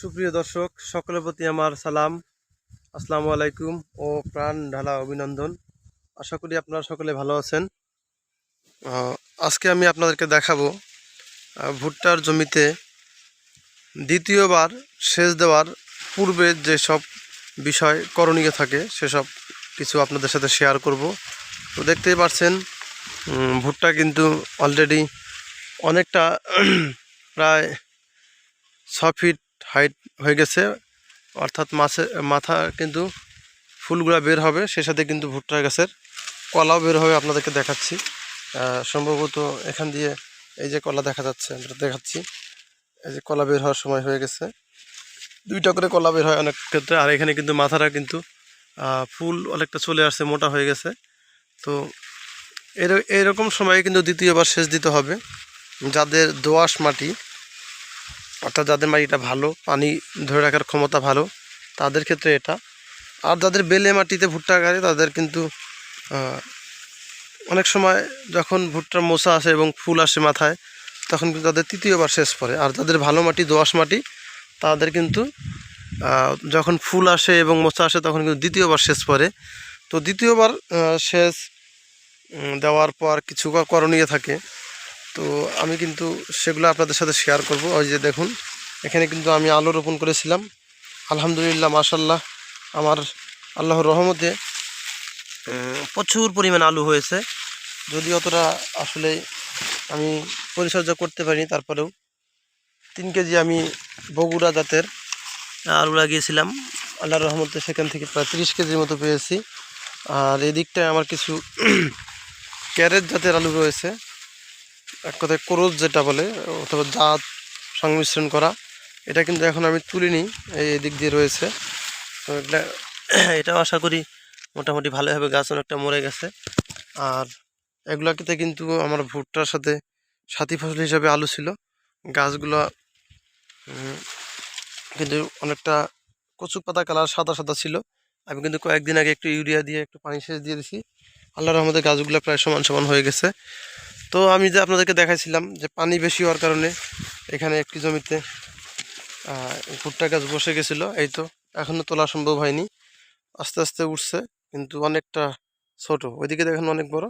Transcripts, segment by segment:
সুপ্রিয় দর্শক সকলের প্রতি আমার সালাম, আসসালামু আলাইকুম ও প্রাণ ঢালা অভিনন্দন। আশা করি আপনারা সকলে ভালো আছেন। আহ, আজকে আমি আপনাদেরকে দেখাবো ভুট্টার জমিতে দ্বিতীয়বার সেচ দেওয়ার পূর্বে যেসব বিষয় করণীয় থাকে সেসব কিছু আপনাদের সাথে শেয়ার করব। তো দেখতেই পাচ্ছেন ভুট্টা কিন্তু অলরেডি অনেকটা প্রায় 6 ফিট হাইট হয়ে গেছে, অর্থাৎ মাথা কিন্তু ফুলগুলা বের হবে, সে সাথে কিন্তু ভুট্টা গাছের কলাও বের হবে। আপনাদেরকে দেখাচ্ছি, সম্ভবত এখান দিয়ে এই যে কলা দেখা যাচ্ছে, আমরা দেখাচ্ছি এই যে কলা বের হওয়ার সময় হয়ে গেছে। 2টা করে কলা বের হয় অনেক ক্ষেত্রে। আর এখানে কিন্তু মাথাটা কিন্তু ফুল অনেকটা চলে আসছে, মোটা হয়ে গেছে। তো এরকম সময়ে কিন্তু দ্বিতীয়বার সেচ দিতে হবে। যাদের দোআঁশ মাটি, অর্থাৎ যাদের মাটিটা ভালো, পানি ধরে রাখার ক্ষমতা ভালো, তাদের ক্ষেত্রে এটা। আর যাদের বেলে মাটিতে ভুট্টা গাড়ে তাদের কিন্তু অনেক সময় যখন ভুট্টার মোচা আসে এবং ফুল আসে মাথায়, তখন কিন্তু তাদের তৃতীয়বার সেচ পড়ে। আর যাদের ভালো মাটি, দোআঁশ মাটি, তাদের কিন্তু যখন ফুল আসে এবং মোচা আসে তখন কিন্তু দ্বিতীয়বার সেচ পড়ে। তো দ্বিতীয়বার সেচ দেওয়ার পর কিছু করণীয় থাকে। তো আমি কিন্তু সেগুলো আপনাদের সাথে শেয়ার করব। ওই যে দেখুন, এখানে কিন্তু আমি আলু রোপণ করেছিলাম। আলহামদুলিল্লাহ, মাশাল্লাহ, আমার আল্লাহর রহমতে প্রচুর পরিমাণ আলু হয়েছে। যদি অতটা আসলে আমি পরিচর্যা করতে পারিনি, তারপরেও 3 কেজি আমি বগুড়া জাতের আলু লাগিয়েছিলাম। আল্লাহর রহমতে সেখান থেকে প্রায় 30 কেজির মতো পেয়েছি। আর এদিকটায় আমার কিছু ক্যারেট জাতের আলু রয়েছে, এক কথায় ক্রস যেটা বলে, অথবা জাত সংমিশ্রণ করা। এটা কিন্তু এখন আমি তুলিনি, এই দিক দিয়ে রয়েছে। তো এটাও আশা করি মোটামুটি ভালোভাবে, গাছ অনেকটা মরে গেছে। আর এগুলাতে কিন্তু আমার ভুট্টার সাথে সাথী ফসল হিসাবে আলু ছিল। গাছগুলো কিন্তু অনেকটা কচু পাতা কালার, সাদা সাদা ছিল। আমি কিন্তু কয়েকদিন আগে একটু ইউরিয়া দিয়ে একটু পানি সেচ দিয়ে দিছি। আল্লাহর রহমতে গাছগুলো প্রায় সমান সমান হয়ে গেছে। তো আমি যে আপনাদেরকে দেখাইছিলাম যে পানি বেশি হওয়ার কারণে এখানে একটি জমিতে ভুট্টা গাছ বসে গেছিলো। এই তো এখনও তোলা সম্ভব হয়নি, আস্তে আস্তে উঠছে, কিন্তু অনেকটা ছোট। ওইদিকে দেখেন অনেক বড়,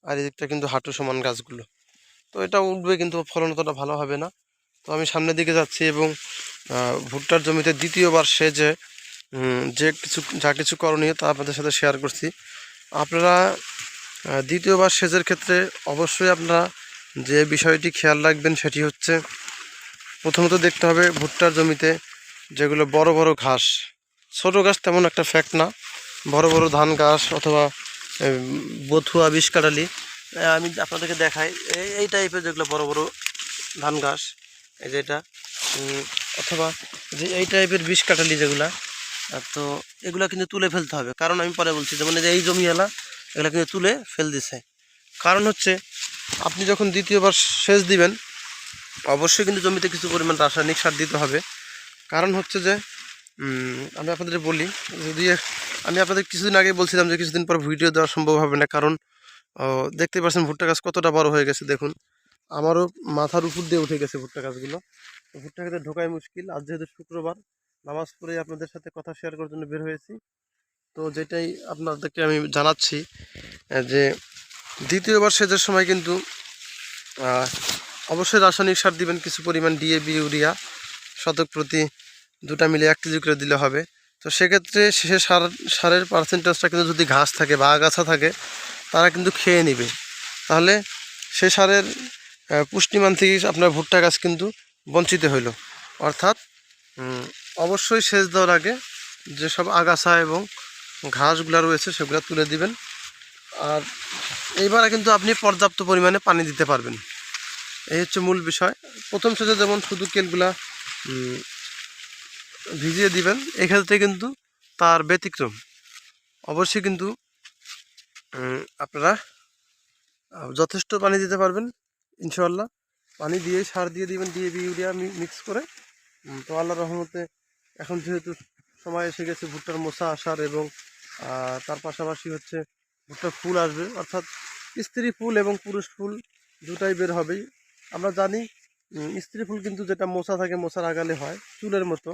আর এদিকটা কিন্তু হাঁটু সমান গাছগুলো। তো এটা উঠবে, কিন্তু ফলন অতটা ভালো হবে না। তো আমি সামনের দিকে যাচ্ছি এবং ভুট্টার জমিতে দ্বিতীয়বার সেচে যা কিছু করণীয় তা আপনাদের সাথে শেয়ার করছি। আপনারা দ্বিতীয়বার সেচের ক্ষেত্রে অবশ্যই আপনারা যে বিষয়টি খেয়াল রাখবেন সেটি হচ্ছে, প্রথমত দেখতে হবে ভুট্টার জমিতে যেগুলো বড় বড় ঘাস, ছোট ঘাস তেমন একটা ফ্যাক্ট না, বড় বড় ধান ঘাস অথবা বথুয়া, বিষকাটালি, আমি আপনাদেরকে দেখাই এই টাইপের যেগুলো বড় বড় ধান ঘাস, এই যেটা, অথবা যে এই টাইপের বিষকাটালি যেগুলা, তো এগুলা কিন্তু তুলে ফেলতে হবে। কারণ আমি পরে বলছি, যেমন যে এই জমিওয়ালা এগুলো কিন্তু তুলে ফেল দিছে। কারণ হচ্ছে, আপনি যখন দ্বিতীয়বার সেচ দিবেন অবশ্যই কিন্তু জমিতে কিছু পরিমাণ রাসায়নিক সার দিতে হবে। কারণ হচ্ছে যে আমি আপনাদের বলি, যদি আমি আপনাদের কিছুদিন আগে বলছিলাম যে কিছুদিন পর ভিডিও দেওয়া সম্ভব হবে না, কারণ দেখতে পাচ্ছেন ভুট্টা গাছ কতটা বড় হয়ে গেছে। দেখুন, আমারও মাথার উপর দিয়ে উঠে গেছে ভুট্টা গাছগুলো। ভুট্টা গাছে ঢোকাই মুশকিল। আর যেহেতু শুক্রবার, নামাজ পড়ে আপনাদের সাথে কথা শেয়ার করার জন্য বের হয়েছি। তো যেটাই আপনাদেরকে আমি জানাচ্ছি, যে দ্বিতীয়বার সেচের সময় কিন্তু অবশ্যই রাসায়নিক সার দিবেন, কিছু পরিমাণ ডিএপি, ইউরিয়া শতক প্রতি 2টা মিলে 1 কেজি করে দিলে হবে। তো সেক্ষেত্রে সে সারের পার্সেন্টেজটা কিন্তু যদি ঘাস থাকে বা আগাছা থাকে, তারা কিন্তু খেয়ে নেবে। তাহলে সে সারের পুষ্টিমান থেকে আপনার ভুট্টা গাছ কিন্তু বঞ্চিত হইল। অর্থাৎ অবশ্যই সেচ দেওয়ার আগে যেসব আগাছা এবং ঘাসগুলো রয়েছে সেগুলো তুলে দিবেন। আর এইবারে কিন্তু আপনি পর্যাপ্ত পরিমাণে পানি দিতে পারবেন, এই হচ্ছে মূল বিষয়। প্রথম সেচে যেমন শুধু কেলগুলা ভিজিয়ে দিবেন, এক্ষেত্রে কিন্তু তার ব্যতিক্রম। অবশ্যই কিন্তু আপনারা যথেষ্ট পানি দিতে পারবেন ইনশাআল্লাহ। পানি দিয়ে সার দিয়ে দিবেন, ডিএপি, ইউরিয়া মিক্স করে। তো আল্লাহর রহমতে এখন যেহেতু সময় এসে গেছে ভুট্টার মোচা আসার, এবং তার পাশাপাশি হচ্ছে ভুট্টার ফুল আসবে, অর্থাৎ স্ত্রী ফুল এবং পুরুষ ফুল দুটাই বের হবেই। আমরা জানি স্ত্রী ফুল কিন্তু যেটা মোচা থাকে মোচার আগালে হয় চুলের মতো,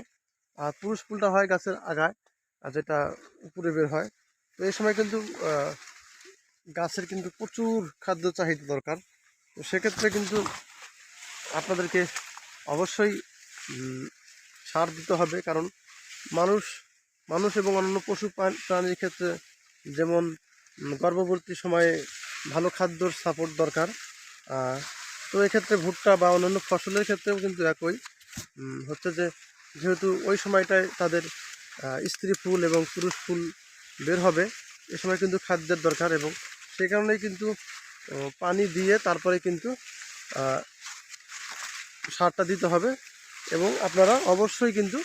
আর পুরুষ ফুলটা হয় গাছের আগায়, আর যেটা উপরে বের হয়। তো এই সময় কিন্তু গাছের কিন্তু প্রচুর খাদ্য চাহিদা দরকার। তো সেক্ষেত্রে কিন্তু আপনাদেরকে অবশ্যই সার দিতে হবে, কারণ মানুষ মানুষ এবং অন্যান্য পশু প্রাণীর ক্ষেত্রে যেমন গর্ভবর্তী সময়ে ভালো খাদ্যর সাপোর্ট দরকার, তো এক্ষেত্রে ভুট্টা বা অন্যান্য ফসলের ক্ষেত্রেও কিন্তু একই হচ্ছে যে, যেহেতু ওই সময়টায় তাদের স্ত্রী ফুল এবং পুরুষ ফুল বের হবে, এ সময় কিন্তু খাদ্যের দরকার, এবং সেই কারণেই কিন্তু পানি দিয়ে তারপরে কিন্তু সারটা দিতে হবে। এবং আপনারা অবশ্যই কিন্তু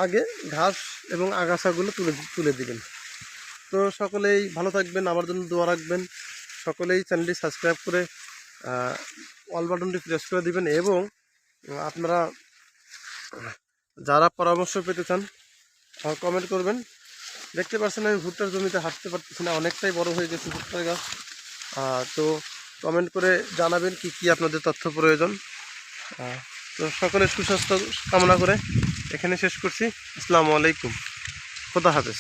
আগে ঘাস এবং আগাছাগুলো তুলে দিবেন। তো সকলেই ভালো থাকবেন, আমার জন্য দোয়া রাখবেন। সকলেই চ্যানেলটি সাবস্ক্রাইব করে অল বাটনটি প্রেস করে দিবেন, এবং আপনারা যারা পরামর্শ পেতে চান কমেন্ট করবেন। দেখতে পাচ্ছেন আমি ভুট্টার জমিতে হাঁটতে পারতেছি না, অনেকটাই বড় হয়ে গেছে ভুট্টার গাছ। তো কমেন্ট করে জানাবেন কি কি আপনাদের তথ্য প্রয়োজন। তো সকলের সুস্বাস্থ্য কামনা করে এখানে শেষ করছি। আসসালামু আলাইকুম, খোদা হাফেজ।